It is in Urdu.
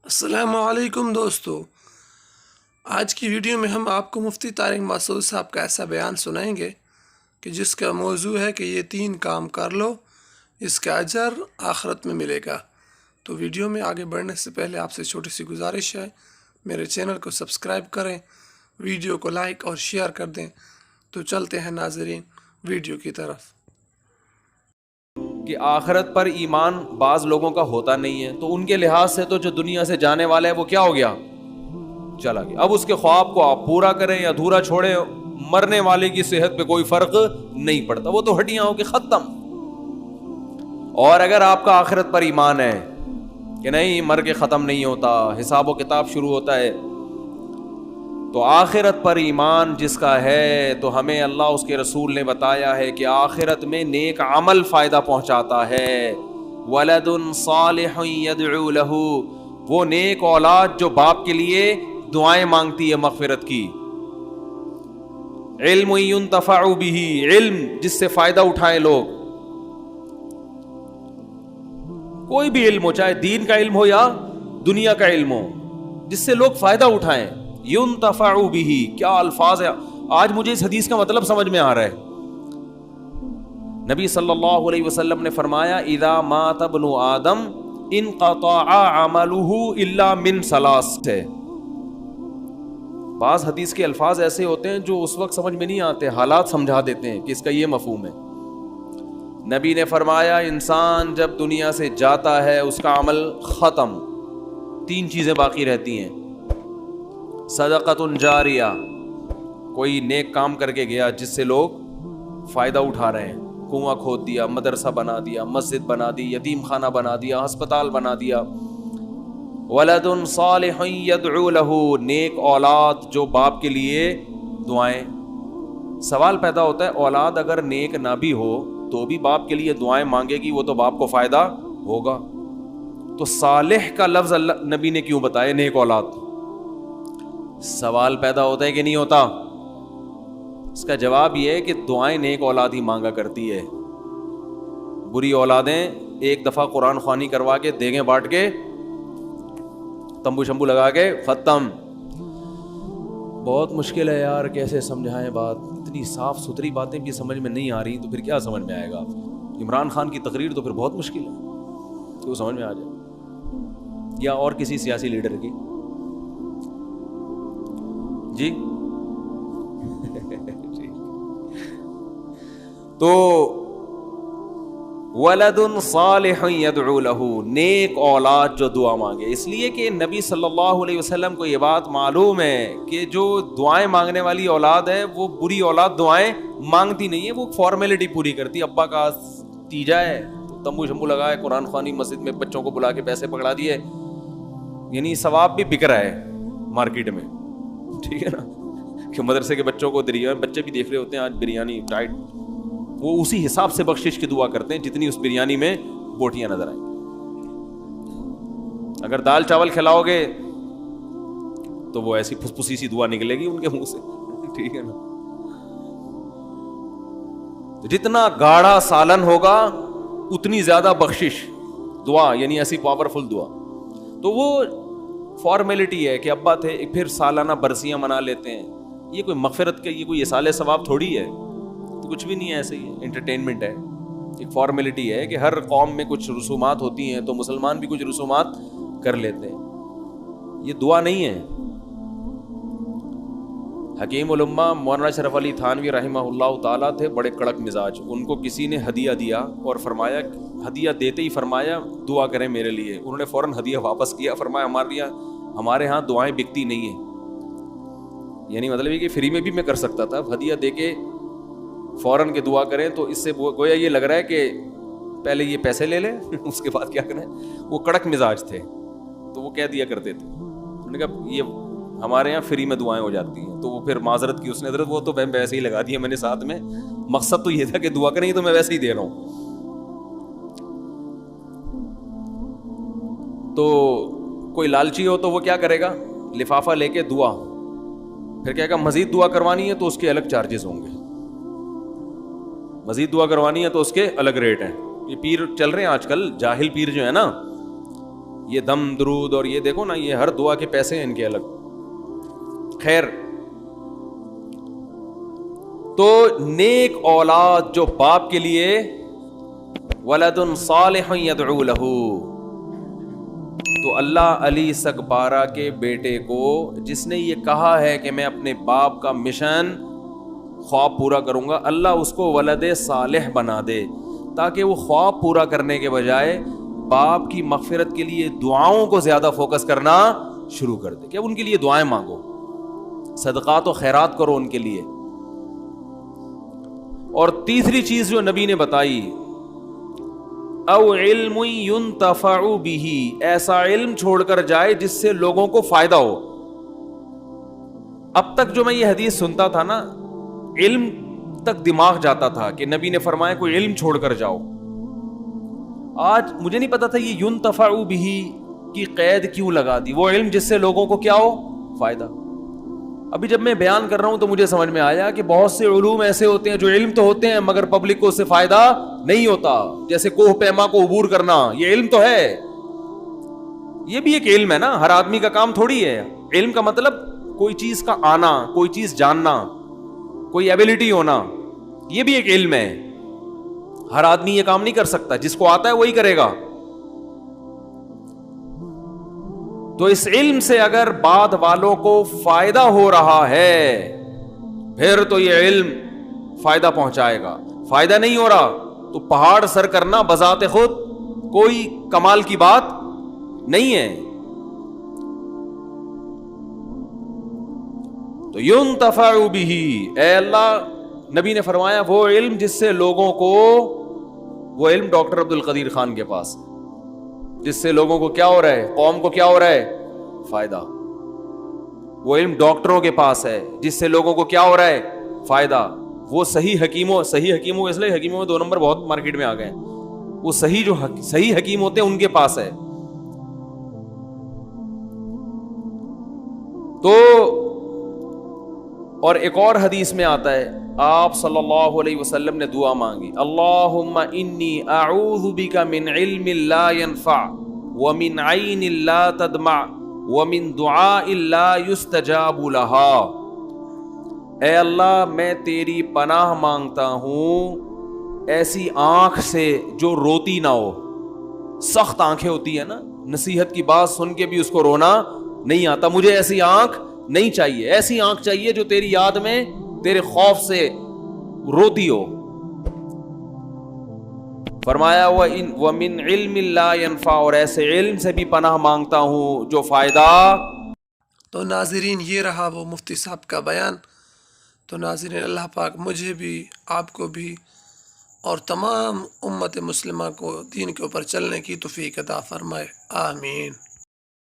السلام علیکم دوستو، آج کی ویڈیو میں ہم آپ کو مفتی طارق مسعود صاحب کا ایسا بیان سنائیں گے کہ جس کا موضوع ہے کہ یہ 3 کام کر لو، اس کا اجر آخرت میں ملے گا۔ تو ویڈیو میں آگے بڑھنے سے پہلے آپ سے چھوٹی سی گزارش ہے، میرے چینل کو سبسکرائب کریں، ویڈیو کو لائک اور شیئر کر دیں۔ تو چلتے ہیں ناظرین ویڈیو کی طرف۔ کہ آخرت پر ایمان بعض لوگوں کا ہوتا نہیں ہے، تو ان کے لحاظ سے تو جو دنیا سے جانے والا ہے وہ کیا ہو گیا؟ چلا گیا۔ اب اس کے خواب کو آپ پورا کریں یا ادھورا چھوڑیں، مرنے والے کی صحت پہ کوئی فرق نہیں پڑتا، وہ تو ہڈیاں ہو کے ختم۔ اور اگر آپ کا آخرت پر ایمان ہے کہ نہیں، مر کے ختم نہیں ہوتا، حساب و کتاب شروع ہوتا ہے، تو آخرت پر ایمان جس کا ہے تو ہمیں اللہ اس کے رسول نے بتایا ہے کہ آخرت میں نیک عمل فائدہ پہنچاتا ہے۔ ولد صالح يدعو له، وہ نیک اولاد جو باپ کے لیے دعائیں مانگتی ہے مغفرت کی۔ علم ينتفع به، علم جس سے فائدہ اٹھائے لوگ، کوئی بھی علم ہو، چاہے دین کا علم ہو یا دنیا کا علم ہو، جس سے لوگ فائدہ اٹھائیں۔ ينتفع به، کیا الفاظ ہے! آج مجھے اس حدیث کا مطلب سمجھ میں آ رہا ہے۔ نبی صلی اللہ علیہ وسلم نے فرمایا اذا مات ابن آدم انقطع عمله الا من ثلاث ہے۔ بعض حدیث کے الفاظ ایسے ہوتے ہیں جو اس وقت سمجھ میں نہیں آتے، حالات سمجھا دیتے ہیں کہ اس کا یہ مفہوم ہے۔ نبی نے فرمایا انسان جب دنیا سے جاتا ہے اس کا عمل ختم، 3 چیزیں باقی رہتی ہیں۔ صدقۃ جاریہ، کوئی نیک کام کر کے گیا جس سے لوگ فائدہ اٹھا رہے ہیں، کنواں کھود دیا، مدرسہ بنا دیا، مسجد بنا دی، یتیم خانہ بنا دیا، ہسپتال بنا دیا۔ ولد صالح يدعو له، نیک اولاد جو باپ کے لیے دعائیں۔ سوال پیدا ہوتا ہے اولاد اگر نیک نہ بھی ہو تو بھی باپ کے لیے دعائیں مانگے گی، وہ تو باپ کو فائدہ ہوگا، تو صالح کا لفظ اللہ نبی نے کیوں بتایا نیک اولاد؟ سوال پیدا ہوتا ہے کہ نہیں ہوتا؟ اس کا جواب یہ ہے کہ دعائیں نیک اولاد ہی مانگا کرتی ہے، بری اولادیں ایک دفعہ قرآن خوانی کروا کے، دیگیں بانٹ کے، تمبو شمبو لگا کے ختم۔ بہت مشکل ہے یار، کیسے سمجھائیں بات، اتنی صاف ستھری باتیں بھی سمجھ میں نہیں آ رہی تو پھر کیا سمجھ میں آئے گا؟ عمران خان کی تقریر تو پھر بہت مشکل ہے کہ وہ سمجھ میں آ جائے، یا اور کسی سیاسی لیڈر کی۔ جی تو ولد صالح يدعو له، نیک اولاد جو دعا مانگے، اس لیے کہ نبی صلی اللہ علیہ وسلم کو یہ بات معلوم ہے کہ جو دعائیں مانگنے والی اولاد ہے وہ بری اولاد دعائیں مانگتی نہیں ہے، وہ فارمیلٹی پوری کرتی۔ ابا کا تیجا ہے تو تمبو شمبو لگائے، قرآن خوانی مسجد میں بچوں کو بلا کے پیسے پکڑا دیے، یعنی ثواب بھی بک رہا ہے مارکیٹ میں، ٹھیک ہے نا؟ کہ مدرسے کے بچوں کو بچے بھی دیکھ رہے ہوتے ہیں آج بریانی ڈائٹ، وہ اسی حساب سے بخشش کی دعا کرتے ہیں جتنی اس بریانی میں بوٹیاں نظر آئیں۔ اگر دال چاول کھلاؤ گے تو وہ ایسی پھسپھسی سی دعا نکلے گی ان کے منہ سے، ٹھیک ہے نا؟ جتنا گاڑھا سالن ہوگا اتنی زیادہ بخشش دعا، یعنی ایسی پاورفل دعا۔ تو وہ فارمیلٹی ہے کہ ابا تھے، پھر سالانہ برسیاں منا لیتے ہیں، یہ کوئی مغفرت کا، یہ کوئی اصالہ ثواب تھوڑی ہے، کچھ بھی نہیں ہے، ایسے ہی ہے، انٹرٹینمنٹ ہے، ایک فارمیلٹی ہے کہ ہر قوم میں کچھ رسومات ہوتی ہیں تو مسلمان بھی کچھ رسومات کر لیتے ہیں، یہ دعا نہیں ہے۔ حکیم الامہ مولانا اشرف علی تھانوی رحمہ اللہ تعالیٰ تھے بڑے کڑک مزاج، ان کو کسی نے ہدیہ دیا اور فرمایا، ہدیہ دیتے ہی فرمایا دعا کریں میرے لیے، انہوں نے فوراً ہدیہ واپس کیا، فرمایا ہمارے ہاں دعائیں بکتی نہیں ہیں، یعنی مطلب یہ کہ فری میں بھی میں کر سکتا تھا، ہدیہ دے کے فوراً کے دعا کریں تو اس سے گویا یہ لگ رہا ہے کہ پہلے یہ پیسے لے لیں اس کے بعد کیا کریں۔ وہ کڑک مزاج تھے تو وہ کہہ دیا کرتے تھے، انہوں نے کہا یہ ہمارے یہاں فری میں دعائیں ہو جاتی ہیں، تو وہ پھر معذرت کی اس نے، حضرت وہ تو میں ویسے ہی لگا دیا میں نے ساتھ میں، مقصد تو یہ تھا کہ دعا کریں، یہ تو میں ویسے ہی دے رہا ہوں۔ تو کوئی لالچی ہو تو وہ کیا کرے گا؟ لفافہ لے کے دعا، پھر کہے گا مزید دعا کروانی ہے تو اس کے الگ چارجز ہوں گے، مزید دعا کروانی ہے تو اس کے الگ ریٹ ہیں۔ یہ پیر چل رہے ہیں آج کل، جاہل پیر جو ہے نا، یہ دم درود اور یہ دیکھو نا، یہ ہر دعا کے پیسے ہیں ان کے الگ. خیر، تو نیک اولاد جو باپ کے لیے، ولد صالح یدعو لہ، تو اللہ علی سگبارہ کے بیٹے کو جس نے یہ کہا ہے کہ میں اپنے باپ کا مشن خواب پورا کروں گا، اللہ اس کو ولد صالح بنا دے، تاکہ وہ خواب پورا کرنے کے بجائے باپ کی مغفرت کے لیے دعاؤں کو زیادہ فوکس کرنا شروع کر دے، کہ اب ان کے لیے دعائیں مانگو، صدقات و خیرات کرو ان کے لیے. اور تیسری چیز جو نبی نے بتائی، او علم ينتفع به، ایسا علم چھوڑ کر جائے جس سے لوگوں کو فائدہ ہو. اب تک جو میں یہ حدیث سنتا تھا نا، علم تک دماغ جاتا تھا کہ نبی نے فرمایا کوئی علم چھوڑ کر جاؤ. آج مجھے نہیں پتا تھا یہ ينتفع به کی قید کیوں لگا دی، وہ علم جس سے لوگوں کو کیا ہو، فائدہ. ابھی جب میں بیان کر رہا ہوں تو مجھے سمجھ میں آیا کہ بہت سے علوم ایسے ہوتے ہیں جو علم تو ہوتے ہیں مگر پبلک کو اس سے فائدہ نہیں ہوتا، جیسے کوہ پیما کو عبور کرنا، یہ علم تو ہے، یہ بھی ایک علم ہے نا. ہر آدمی کا کام تھوڑی ہے. علم کا مطلب کوئی چیز کا آنا، کوئی چیز جاننا، کوئی ایبلٹی ہونا، یہ بھی ایک علم ہے. ہر آدمی یہ کام نہیں کر سکتا، جس کو آتا ہے وہی کرے گا. تو اس علم سے اگر بعد والوں کو فائدہ ہو رہا ہے پھر تو یہ علم فائدہ پہنچائے گا. فائدہ نہیں ہو رہا تو پہاڑ سر کرنا بذات خود کوئی کمال کی بات نہیں ہے. تو ينتفع به، اے اللہ، نبی نے فرمایا وہ علم جس سے لوگوں کو، وہ علم ڈاکٹر عبد القدیر خان کے پاس، جس سے لوگوں کو کیا ہو رہا ہے، قوم کو کیا ہو رہا ہے، فائدہ. وہ علم ڈاکٹروں کے پاس ہے جس سے لوگوں کو کیا ہو رہا ہے، فائدہ. وہ صحیح حکیموں اس لیے حکیموں میں 2 نمبر بہت مارکیٹ میں آ گئے ہیں، وہ صحیح حکیم ہوتے ہیں ان کے پاس ہے. تو اور ایک اور حدیث میں آتا ہے، آپ صلی اللہ علیہ وسلم نے دعا مانگی، اللہم انی اعوذ بک من علم لا ينفع ومن عین لا تدمع ومن دعاء لا یستجاب لها. اے اللہ، میں تیری پناہ مانگتا ہوں ایسی آنکھ سے جو روتی نہ ہو. سخت آنکھیں ہوتی ہیں نا، نصیحت کی بات سن کے بھی اس کو رونا نہیں آتا. مجھے ایسی آنکھ نہیں چاہیے، ایسی آنکھ چاہیے جو تیری یاد میں، تیرے خوف سے روتی ہو. فرمایا وَمِنْ عِلْمٍ لَا يَنْفَعُ، اور ایسے علم سے بھی پناہ مانگتا ہوں جو فائدہ. تو ناظرین، یہ رہا وہ مفتی صاحب کا بیان. تو ناظرین، اللہ پاک مجھے بھی، آپ کو بھی اور تمام امت مسلمہ کو دین کے اوپر چلنے کی توفیق عطا فرمائے. آمین.